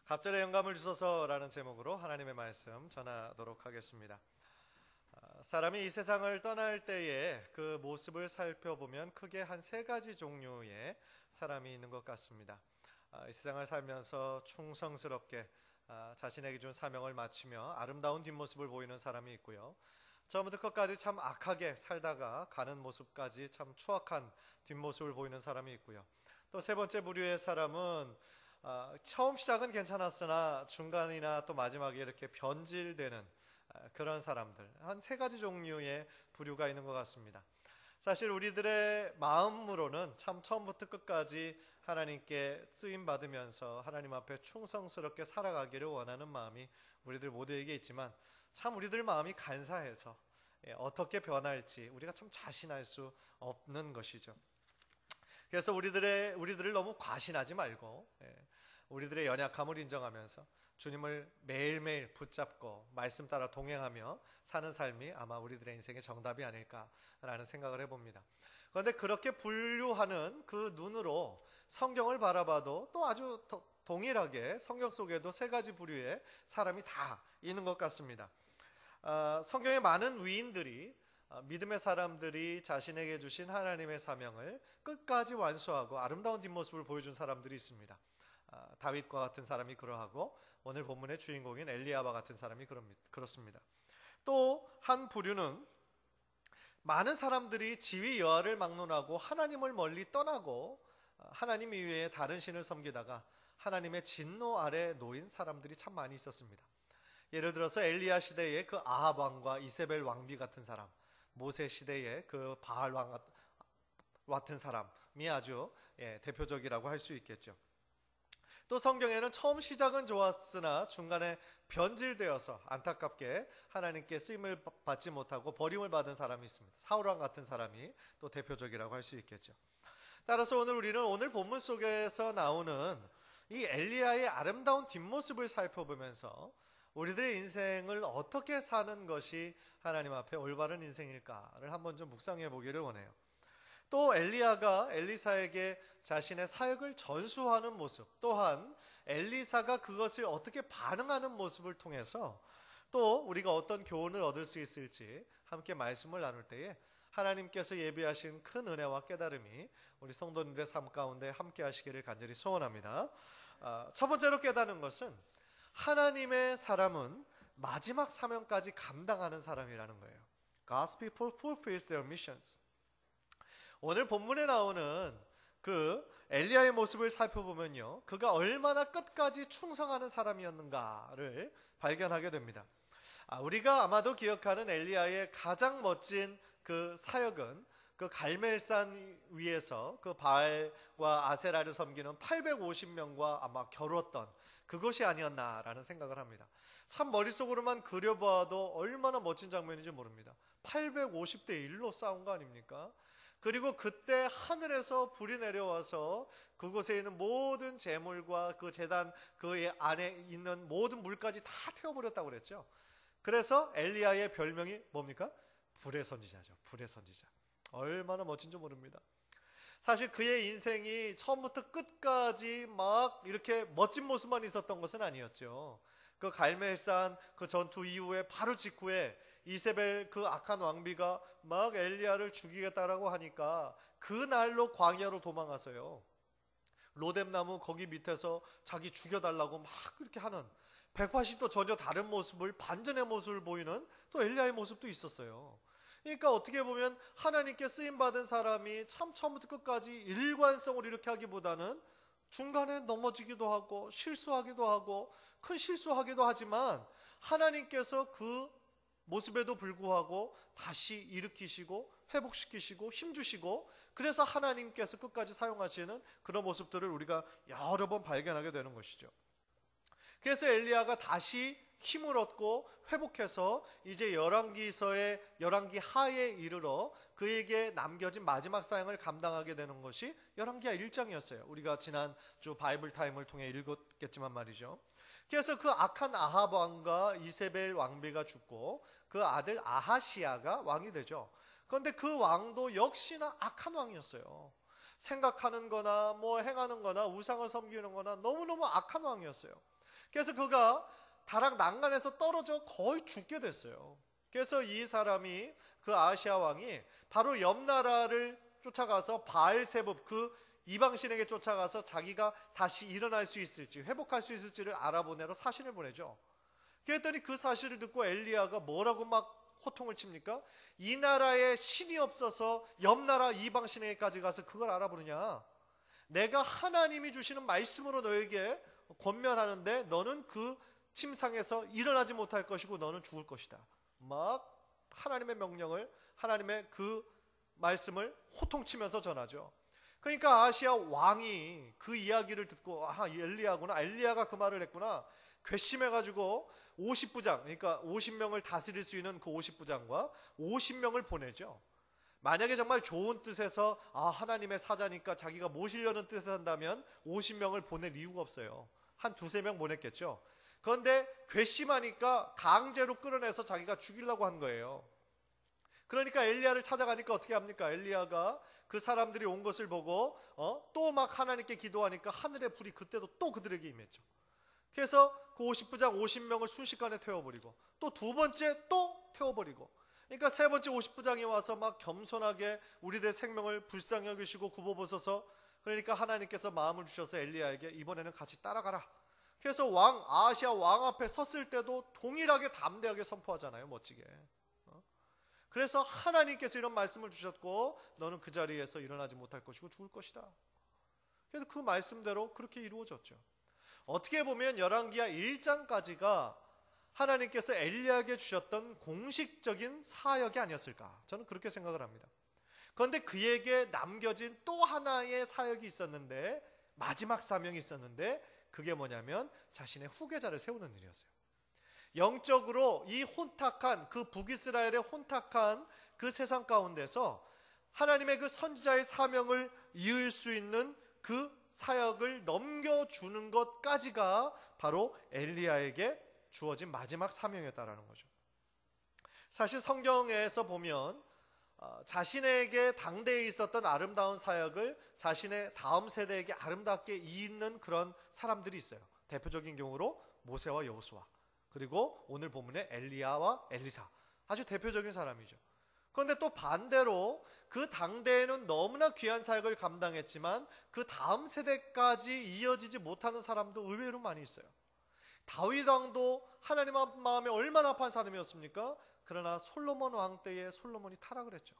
갑절의 영감을 주소서라는 제목으로 하나님의 말씀 전하도록 하겠습니다. 사람이 이 세상을 떠날 때의 그 모습을 살펴보면 크게 한 세 가지 종류의 사람이 있는 것 같습니다. 이 세상을 살면서 충성스럽게 자신에게 준 사명을 마치며 아름다운 뒷모습을 보이는 사람이 있고요. 처음부터 끝까지 참 악하게 살다가 가는 모습까지 참 추악한 뒷모습을 보이는 사람이 있고요. 또 세 번째 부류의 사람은 처음 시작은 괜찮았으나 중간이나 또 마지막에 이렇게 변질되는 그런 사람들, 한 세 가지 종류의 부류가 있는 것 같습니다. 사실 우리들의 마음으로는 참 처음부터 끝까지 하나님께 쓰임 받으면서 하나님 앞에 충성스럽게 살아가기를 원하는 마음이 우리들 모두에게 있지만 참 우리들 마음이 간사해서 어떻게 변할지 우리가 참 자신할 수 없는 것이죠. 그래서 우리들을 너무 과신하지 말고 우리들의 연약함을 인정하면서 주님을 매일매일 붙잡고 말씀 따라 동행하며 사는 삶이 아마 우리들의 인생의 정답이 아닐까라는 생각을 해봅니다. 그런데 그렇게 분류하는 그 눈으로 성경을 바라봐도 또 아주 동일하게 성경 속에도 세 가지 부류의 사람이 다 있는 것 같습니다. 성경의 많은 위인들이 믿음의 사람들이 자신에게 주신 하나님의 사명을 끝까지 완수하고 아름다운 뒷모습을 보여준 사람들이 있습니다. 다윗과 같은 사람이 그러하고 오늘 본문의 주인공인 엘리야와 같은 사람이 그렇습니다. 또 한 부류는 많은 사람들이 지위 여하를 막론하고 하나님을 멀리 떠나고 하나님 이외에 다른 신을 섬기다가 하나님의 진노 아래 놓인 사람들이 참 많이 있었습니다. 예를 들어서 엘리야 시대의 그 아합 왕과 이세벨 왕비 같은 사람, 모세 시대의 그 바알 왕 같은 사람이 아주 대표적이라고 할 수 있겠죠. 또 성경에는 처음 시작은 좋았으나 중간에 변질되어서 안타깝게 하나님께 쓰임을 받지 못하고 버림을 받은 사람이 있습니다. 사울왕 같은 사람이 또 대표적이라고 할 수 있겠죠. 따라서 오늘 본문 속에서 나오는 이 엘리야의 아름다운 뒷모습을 살펴보면서 우리들의 인생을 어떻게 사는 것이 하나님 앞에 올바른 인생일까를 한번 좀 묵상해 보기를 원해요. 또 엘리야가 엘리사에게 자신의 사역을 전수하는 모습, 또한 엘리사가 그것을 어떻게 반응하는 모습을 통해서 또 우리가 어떤 교훈을 얻을 수 있을지 함께 말씀을 나눌 때에 하나님께서 예비하신 큰 은혜와 깨달음이 우리 성도님들의 삶 가운데 함께 하시기를 간절히 소원합니다. 첫 번째로 깨닫는 것은 하나님의 사람은 마지막 사명까지 감당하는 사람이라는 거예요. God's people fulfills their missions. 오늘 본문에 나오는 그 엘리야의 모습을 살펴보면요, 그가 얼마나 끝까지 충성하는 사람이었는가를 발견하게 됩니다. 우리가 아마도 기억하는 엘리야의 가장 멋진 그 사역은 그 갈멜산 위에서 그 바알과 아세라를 섬기는 850명과 아마 겨루었던 그것이 아니었나라는 생각을 합니다. 참 머릿속으로만 그려봐도 얼마나 멋진 장면인지 모릅니다. 850대 1로 싸운 거 아닙니까? 그리고 그때 하늘에서 불이 내려와서 그곳에 있는 모든 재물과 그 제단 그 안에 있는 모든 물까지 다 태워버렸다고 그랬죠. 그래서 엘리야의 별명이 뭡니까? 불의 선지자죠. 불의 선지자. 얼마나 멋진지 모릅니다. 사실 그의 인생이 처음부터 끝까지 막 이렇게 멋진 모습만 있었던 것은 아니었죠. 그 갈멜산 그 전투 이후에 바로 직후에 이세벨 그 악한 왕비가 막 엘리야를 죽이겠다라고 하니까 그날로 광야로 도망가서요, 로뎀나무 거기 밑에서 자기 죽여달라고 막 그렇게 하는 180도 전혀 다른 모습을, 반전의 모습을 보이는 또 엘리야의 모습도 있었어요. 그러니까 어떻게 보면 하나님께 쓰임받은 사람이 참 처음부터 끝까지 일관성을 이렇게 하기보다는 중간에 넘어지기도 하고 실수하기도 하고 큰 실수하기도 하지만 하나님께서 그 모습에도 불구하고 다시 일으키시고 회복시키시고 힘주시고, 그래서 하나님께서 끝까지 사용하시는 그런 모습들을 우리가 여러 번 발견하게 되는 것이죠. 그래서 엘리야가 다시 힘을 얻고 회복해서 이제 열왕기 하에 이르러 그에게 남겨진 마지막 사역을 감당하게 되는 것이 열왕기하 1장이었어요. 우리가 지난주 바이블 타임을 통해 읽었겠지만 말이죠. 그래서 그 악한 아합 왕과 이세벨 왕비가 죽고 그 아들 아하시야가 왕이 되죠. 그런데 그 왕도 역시나 악한 왕이었어요. 생각하는 거나 뭐 행하는 거나 우상을 섬기는 거나 너무너무 악한 왕이었어요. 그래서 그가 다락 난간에서 떨어져 거의 죽게 됐어요. 그래서 이 사람이, 그 아시아 왕이 바로 옆 나라를 쫓아가서 바알세붑, 그 이방신에게 쫓아가서 자기가 다시 일어날 수 있을지, 회복할 수 있을지를 알아보내러 사신을 보내죠. 그랬더니 그 사실을 듣고 엘리야가 뭐라고 막 호통을 칩니까? 이 나라에 신이 없어서 옆 나라 이방신에게까지 가서 그걸 알아보느냐? 내가 하나님이 주시는 말씀으로 너에게 권면하는데 너는 그 침상에서 일어나지 못할 것이고 너는 죽을 것이다. 막 하나님의 명령을, 하나님의 그 말씀을 호통치면서 전하죠. 그러니까 아시아 왕이 그 이야기를 듣고, 아, 엘리야구나, 엘리야가 그 말을 했구나, 괘씸해가지고 50부장, 그러니까 50명을 다스릴 수 있는 그 50부장과 50명을 보내죠. 만약에 정말 좋은 뜻에서 하나님의 사자니까 자기가 모시려는 뜻을 한다면 50명을 보낼 이유가 없어요. 한 두세 명 보냈겠죠. 그런데 괘씸하니까 강제로 끌어내서 자기가 죽이려고 한 거예요. 그러니까 엘리야를 찾아가니까 어떻게 합니까? 엘리야가 그 사람들이 온 것을 보고 또 막 하나님께 기도하니까 하늘의 불이 그때도 또 그들에게 임했죠. 그래서 그 50부장 50명을 순식간에 태워버리고, 또 두 번째 또 태워버리고, 그러니까 세 번째 50부장이 와서 막 겸손하게 우리들 생명을 불쌍히 여기시고 굽어보소서, 그러니까 하나님께서 마음을 주셔서 엘리야에게 이번에는 같이 따라가라. 그래서 아시아 왕 앞에 섰을 때도 동일하게 담대하게 선포하잖아요. 멋지게. 그래서 하나님께서 이런 말씀을 주셨고 너는 그 자리에서 일어나지 못할 것이고 죽을 것이다. 그래서 그 말씀대로 그렇게 이루어졌죠. 어떻게 보면 열왕기하 1장까지가 하나님께서 엘리야에게 주셨던 공식적인 사역이 아니었을까, 저는 그렇게 생각을 합니다. 그런데 그에게 남겨진 또 하나의 사역이 있었는데, 마지막 사명이 있었는데, 그게 뭐냐면 자신의 후계자를 세우는 일이었어요. 영적으로 이 혼탁한, 그 북이스라엘의 혼탁한 그 세상 가운데서 하나님의 그 선지자의 사명을 이을 수 있는 그 사역을 넘겨주는 것까지가 바로 엘리야에게 주어진 마지막 사명이었다라는 거죠. 사실 성경에서 보면 자신에게 당대에 있었던 아름다운 사역을 자신의 다음 세대에게 아름답게 잇는 그런 사람들이 있어요. 대표적인 경우로 모세와 여호수아, 그리고 오늘 본문의 엘리야와 엘리사, 아주 대표적인 사람이죠. 그런데 또 반대로 그 당대에는 너무나 귀한 사역을 감당했지만 그 다음 세대까지 이어지지 못하는 사람도 의외로 많이 있어요. 다윗 왕도 하나님 마음에 얼마나 아파한 사람이었습니까? 그러나 솔로몬 왕 때에 솔로몬이 타락을 했죠.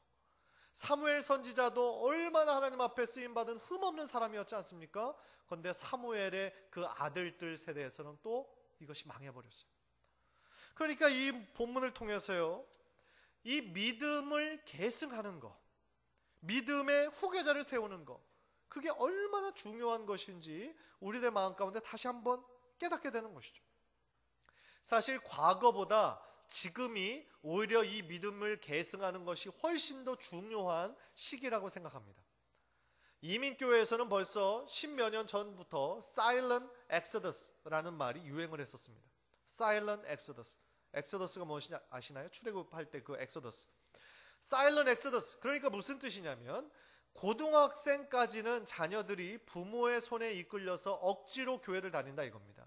사무엘 선지자도 얼마나 하나님 앞에 쓰임받은 흠없는 사람이었지 않습니까? 그런데 사무엘의 그 아들들 세대에서는 또 이것이 망해버렸어요. 그러니까 이 본문을 통해서요, 이 믿음을 계승하는 것, 믿음의 후계자를 세우는 것, 그게 얼마나 중요한 것인지 우리들 마음 가운데 다시 한번 깨닫게 되는 것이죠. 사실 과거보다 지금이 오히려 이 믿음을 계승하는 것이 훨씬 더 중요한 시기라고 생각합니다. 이민교회에서는 벌써 10몇 년 전부터 Silent Exodus라는 말이 유행을 했었습니다. Silent Exodus. 엑소더스가 무엇인지 아시나요? 출애굽할 때 그 엑소더스. Silent Exodus. 그러니까 무슨 뜻이냐면 고등학생까지는 자녀들이 부모의 손에 이끌려서 억지로 교회를 다닌다 이겁니다.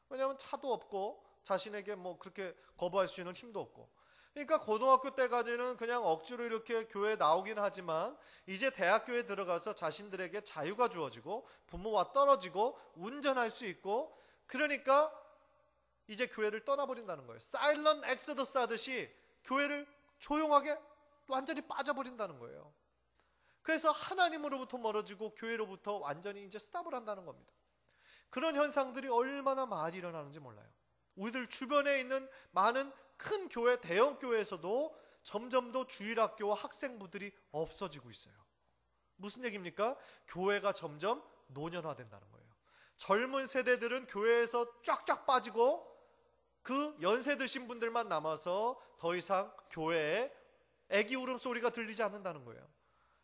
왜냐하면 차도 없고 자신에게 뭐 그렇게 거부할 수 있는 힘도 없고, 그러니까 고등학교 때까지는 그냥 억지로 이렇게 교회에 나오긴 하지만 이제 대학교에 들어가서 자신들에게 자유가 주어지고 부모와 떨어지고 운전할 수 있고, 그러니까 이제 교회를 떠나버린다는 거예요. 사일런트 엑소더스 하듯이 교회를 조용하게 완전히 빠져버린다는 거예요. 그래서 하나님으로부터 멀어지고 교회로부터 완전히 이제 스탑을 한다는 겁니다. 그런 현상들이 얼마나 많이 일어나는지 몰라요. 우리들 주변에 있는 많은 큰 교회, 대형 교회에서도 점점 더 주일학교와 학생부들이 없어지고 있어요. 무슨 얘기입니까? 교회가 점점 노년화된다는 거예요. 젊은 세대들은 교회에서 쫙쫙 빠지고 그 연세 드신 분들만 남아서 더 이상 교회에 애기 울음소리가 들리지 않는다는 거예요.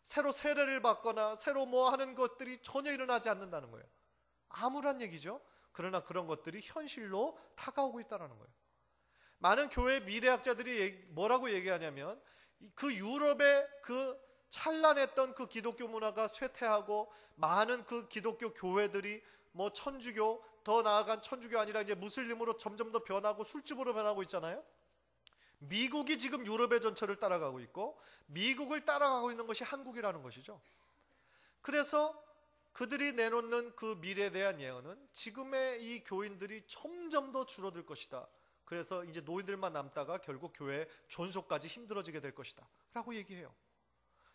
새로 세례를 받거나 새로 뭐 하는 것들이 전혀 일어나지 않는다는 거예요. 암울한 얘기죠. 그러나 그런 것들이 현실로 다가오고 있다는 거예요. 많은 교회 미래학자들이 뭐라고 얘기하냐면 그 유럽의 그 찬란했던 그 기독교 문화가 쇠퇴하고 많은 그 기독교 교회들이 뭐 천주교, 더 나아간 천주교 아니라 이제 무슬림으로 점점 더 변하고 술집으로 변하고 있잖아요. 미국이 지금 유럽의 전철을 따라가고 있고 미국을 따라가고 있는 것이 한국이라는 것이죠. 그래서 그들이 내놓는 그 미래에 대한 예언은 지금의 이 교인들이 점점 더 줄어들 것이다. 그래서 이제 노인들만 남다가 결국 교회 존속까지 힘들어지게 될 것이다 라고 얘기해요.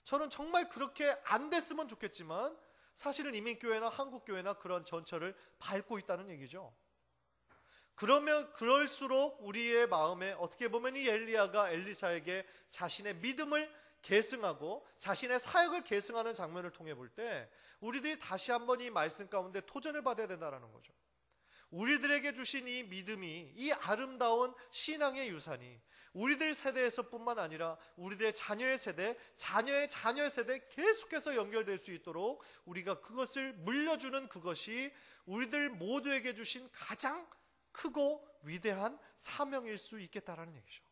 저는 정말 그렇게 안 됐으면 좋겠지만 사실은 이민교회나 한국교회나 그런 전철을 밟고 있다는 얘기죠. 그러면 그럴수록 우리의 마음에 어떻게 보면 이 엘리야가 엘리사에게 자신의 믿음을 계승하고 자신의 사역을 계승하는 장면을 통해 볼 때 우리들이 다시 한번 이 말씀 가운데 도전을 받아야 된다는 거죠. 우리들에게 주신 이 믿음이, 이 아름다운 신앙의 유산이 우리들 세대에서뿐만 아니라 우리들의 자녀의 세대, 자녀의 자녀의 세대 계속해서 연결될 수 있도록 우리가 그것을 물려주는 그것이 우리들 모두에게 주신 가장 크고 위대한 사명일 수 있겠다라는 얘기죠.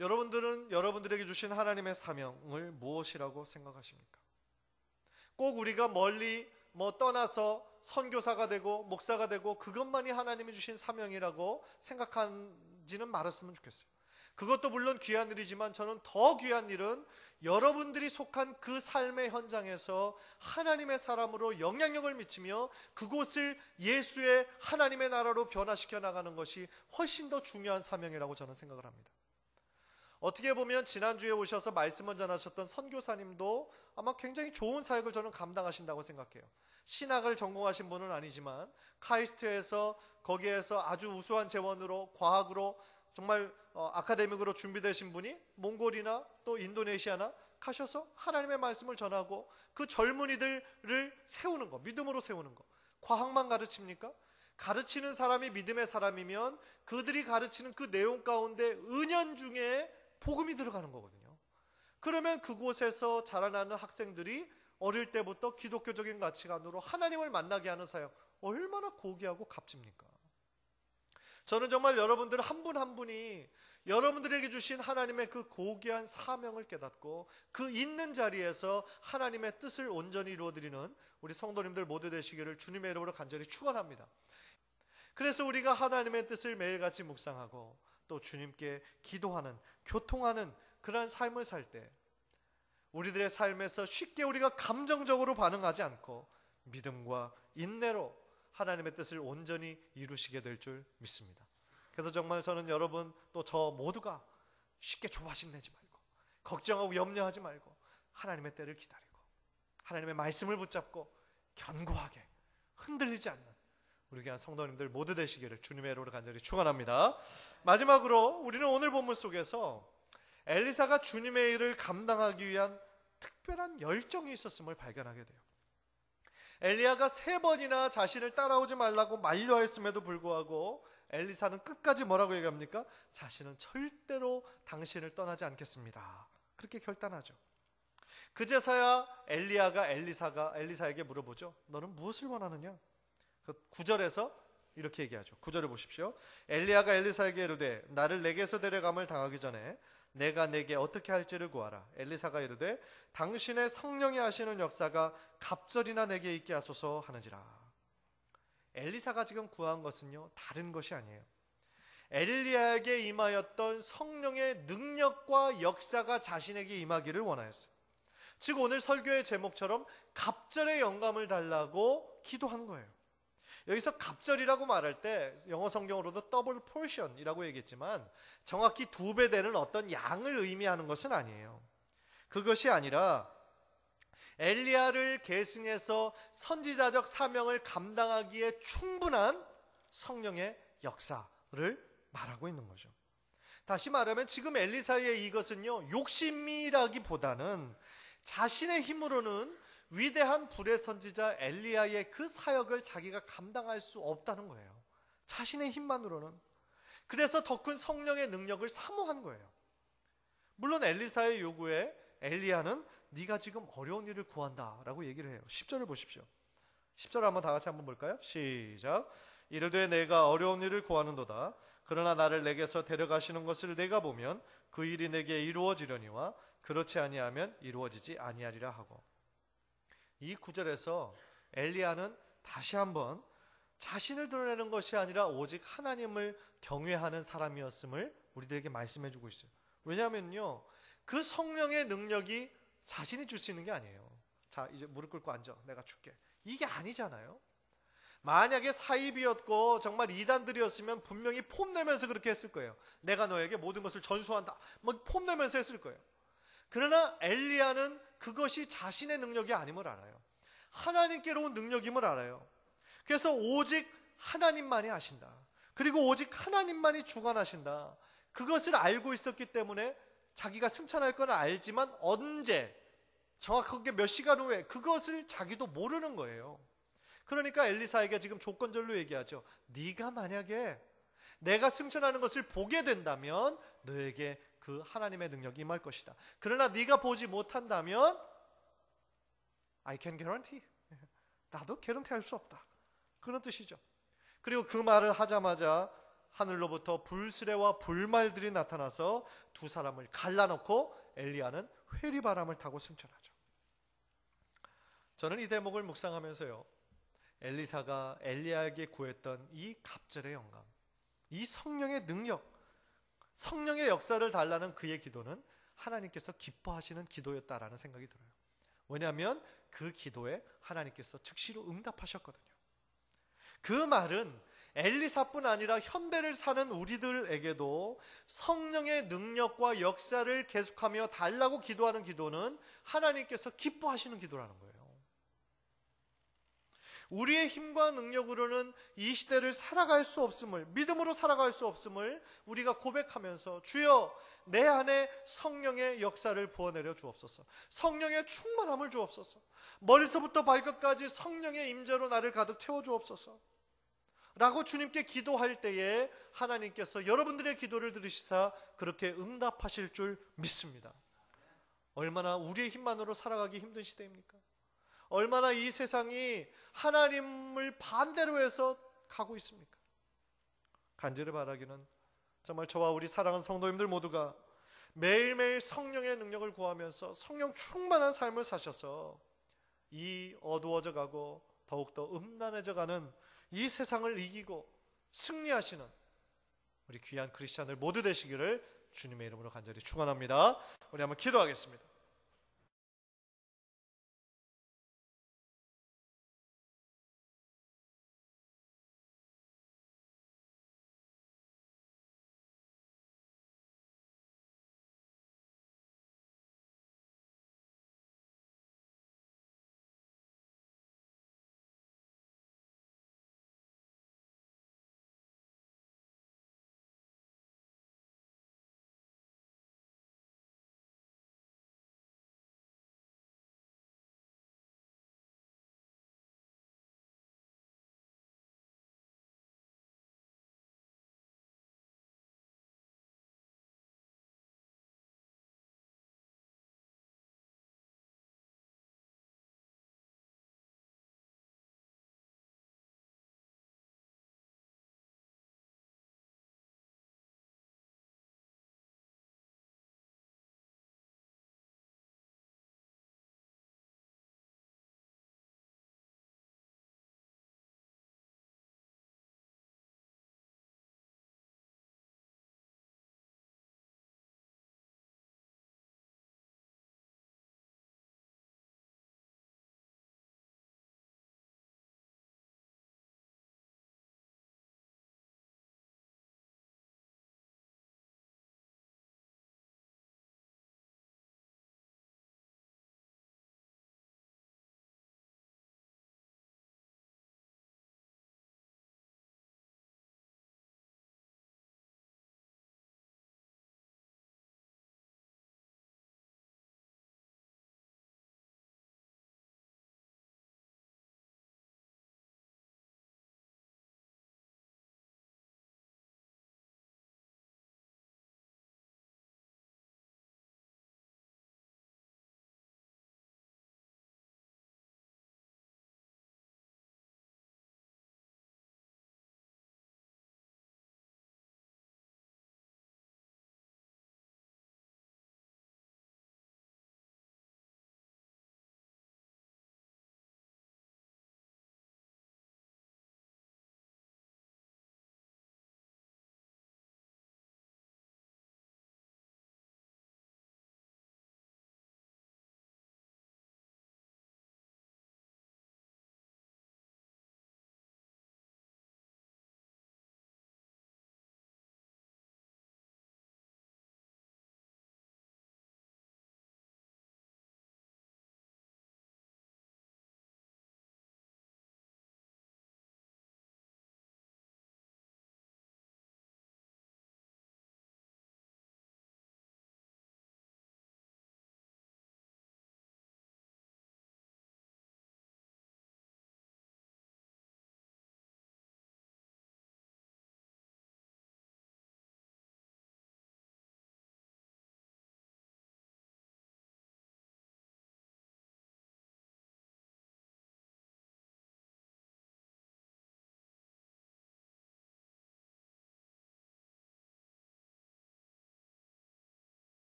여러분들은 여러분들에게 주신 하나님의 사명을 무엇이라고 생각하십니까? 꼭 우리가 멀리 떠나서 선교사가 되고 목사가 되고 그것만이 하나님이 주신 사명이라고 생각하지는 말았으면 좋겠어요. 그것도 물론 귀한 일이지만 저는 더 귀한 일은 여러분들이 속한 그 삶의 현장에서 하나님의 사람으로 영향력을 미치며 그곳을 예수의 하나님의 나라로 변화시켜 나가는 것이 훨씬 더 중요한 사명이라고 저는 생각을 합니다. 어떻게 보면 지난주에 오셔서 말씀을 전하셨던 선교사님도 아마 굉장히 좋은 사역을 저는 감당하신다고 생각해요. 신학을 전공하신 분은 아니지만 카이스트에서 거기에서 아주 우수한 재원으로 과학으로 정말 아카데믹으로 준비되신 분이 몽골이나 또 인도네시아나 가셔서 하나님의 말씀을 전하고 그 젊은이들을 세우는 거, 믿음으로 세우는 거. 과학만 가르칩니까? 가르치는 사람이 믿음의 사람이면 그들이 가르치는 그 내용 가운데 은연중에 복음이 들어가는 거거든요. 그러면 그곳에서 자라나는 학생들이 어릴 때부터 기독교적인 가치관으로 하나님을 만나게 하는 사역, 얼마나 고귀하고 값집니까? 저는 정말 여러분들 한 분 한 분이 여러분들에게 주신 하나님의 그 고귀한 사명을 깨닫고 그 있는 자리에서 하나님의 뜻을 온전히 이루어드리는 우리 성도님들 모두 되시기를 주님의 이름으로 간절히 축원합니다. 그래서 우리가 하나님의 뜻을 매일같이 묵상하고 또 주님께 기도하는, 교통하는 그런 삶을 살 때 우리들의 삶에서 쉽게 우리가 감정적으로 반응하지 않고 믿음과 인내로 하나님의 뜻을 온전히 이루시게 될 줄 믿습니다. 그래서 정말 저는 여러분 또 저 모두가 쉽게 조바심 내지 말고 걱정하고 염려하지 말고 하나님의 때를 기다리고 하나님의 말씀을 붙잡고 견고하게 흔들리지 않는 우리 귀한 성도님들 모두 되시기를 주님의 이름으로 간절히 축원합니다. 마지막으로 우리는 오늘 본문 속에서 엘리사가 주님의 일을 감당하기 위한 특별한 열정이 있었음을 발견하게 돼요. 엘리야가 3번이나 자신을 따라오지 말라고 만류하였음에도 불구하고 엘리사는 끝까지 뭐라고 얘기합니까? 자신은 절대로 당신을 떠나지 않겠습니다. 그렇게 결단하죠. 그제서야 엘리야가 엘리사에게 물어보죠. 너는 무엇을 원하느냐? 9절에서 이렇게 얘기하죠. 9절을 보십시오. 엘리야가 엘리사에게 이르되 나를 내게서 데려감을 당하기 전에 내가 내게 어떻게 할지를 구하라. 엘리사가 이르되 당신의 성령이 하시는 역사가 갑절이나 내게 있게 하소서 하는지라. 엘리사가 지금 구한 것은요, 다른 것이 아니에요. 엘리야에게 임하였던 성령의 능력과 역사가 자신에게 임하기를 원하였어요. 즉 오늘 설교의 제목처럼 갑절의 영감을 달라고 기도한 거예요. 여기서 갑절이라고 말할 때 영어 성경으로도 더블 포션이라고 얘기했지만 정확히 2배 되는 어떤 양을 의미하는 것은 아니에요. 그것이 아니라 엘리야를 계승해서 선지자적 사명을 감당하기에 충분한 성령의 역사를 말하고 있는 거죠. 다시 말하면 지금 엘리사의 이것은요, 욕심이라기보다는 자신의 힘으로는 위대한 불의 선지자 엘리야의 그 사역을 자기가 감당할 수 없다는 거예요. 자신의 힘만으로는. 그래서 더 큰 성령의 능력을 사모한 거예요. 물론 엘리사의 요구에 엘리야는 네가 지금 어려운 일을 구한다 라고 얘기를 해요. 10절을 보십시오. 10절 한번 다 같이 한번 볼까요? 시작. 이르되 내가 어려운 일을 구하는도다. 그러나 나를 내게서 데려가시는 것을 내가 보면 그 일이 내게 이루어지려니와 그렇지 아니하면 이루어지지 아니하리라 하고. 이 구절에서 엘리야는 다시 한번 자신을 드러내는 것이 아니라 오직 하나님을 경외하는 사람이었음을 우리들에게 말씀해 주고 있어요. 왜냐하면요, 그 성령의 능력이 자신이 줄 수 있는 게 아니에요. 자, 이제 무릎 꿇고 앉아, 내가 줄게, 이게 아니잖아요. 만약에 사입이었고 정말 이단들이었으면 분명히 폼내면서 그렇게 했을 거예요. 내가 너에게 모든 것을 전수한다, 뭐 폼내면서 했을 거예요. 그러나 엘리야는 그것이 자신의 능력이 아님을 알아요. 하나님께로 온 능력임을 알아요. 그래서 오직 하나님만이 하신다, 그리고 오직 하나님만이 주관하신다, 그것을 알고 있었기 때문에 자기가 승천할 건 알지만 언제, 정확하게 몇 시간 후에, 그것을 자기도 모르는 거예요. 그러니까 엘리사에게 지금 조건절로 얘기하죠. 네가 만약에 내가 승천하는 것을 보게 된다면 너에게 그 하나님의 능력이 임할 것이다. 그러나 네가 보지 못한다면 I can guarantee, 나도 개런티할 수 없다, 그런 뜻이죠. 그리고 그 말을 하자마자 하늘로부터 불수레와 불말들이 나타나서 두 사람을 갈라놓고 엘리야는 회리바람을 타고 승천하죠. 저는 이 대목을 묵상하면서요, 엘리사가 엘리야에게 구했던 이 갑절의 영감, 이 성령의 능력, 성령의 역사를 달라는 그의 기도는 하나님께서 기뻐하시는 기도였다라는 생각이 들어요. 왜냐하면 그 기도에 하나님께서 즉시로 응답하셨거든요. 그 말은 엘리사뿐 아니라 현대를 사는 우리들에게도 성령의 능력과 역사를 계속하며 달라고 기도하는 기도는 하나님께서 기뻐하시는 기도라는 거예요. 우리의 힘과 능력으로는 이 시대를 살아갈 수 없음을, 믿음으로 살아갈 수 없음을 우리가 고백하면서 주여 내 안에 성령의 역사를 부어내려 주옵소서, 성령의 충만함을 주옵소서, 머리서부터 발끝까지 성령의 임재로 나를 가득 채워 주옵소서 라고 주님께 기도할 때에 하나님께서 여러분들의 기도를 들으시사 그렇게 응답하실 줄 믿습니다. 얼마나 우리의 힘만으로 살아가기 힘든 시대입니까? 얼마나 이 세상이 하나님을 반대로 해서 가고 있습니까? 간절히 바라기는 정말 저와 우리 사랑하는 성도님들 모두가 매일매일 성령의 능력을 구하면서 성령 충만한 삶을 사셔서 이 어두워져 가고 더욱더 음란해져 가는 이 세상을 이기고 승리하시는 우리 귀한 크리스찬들 모두 되시기를 주님의 이름으로 간절히 축원합니다. 우리 한번 기도하겠습니다.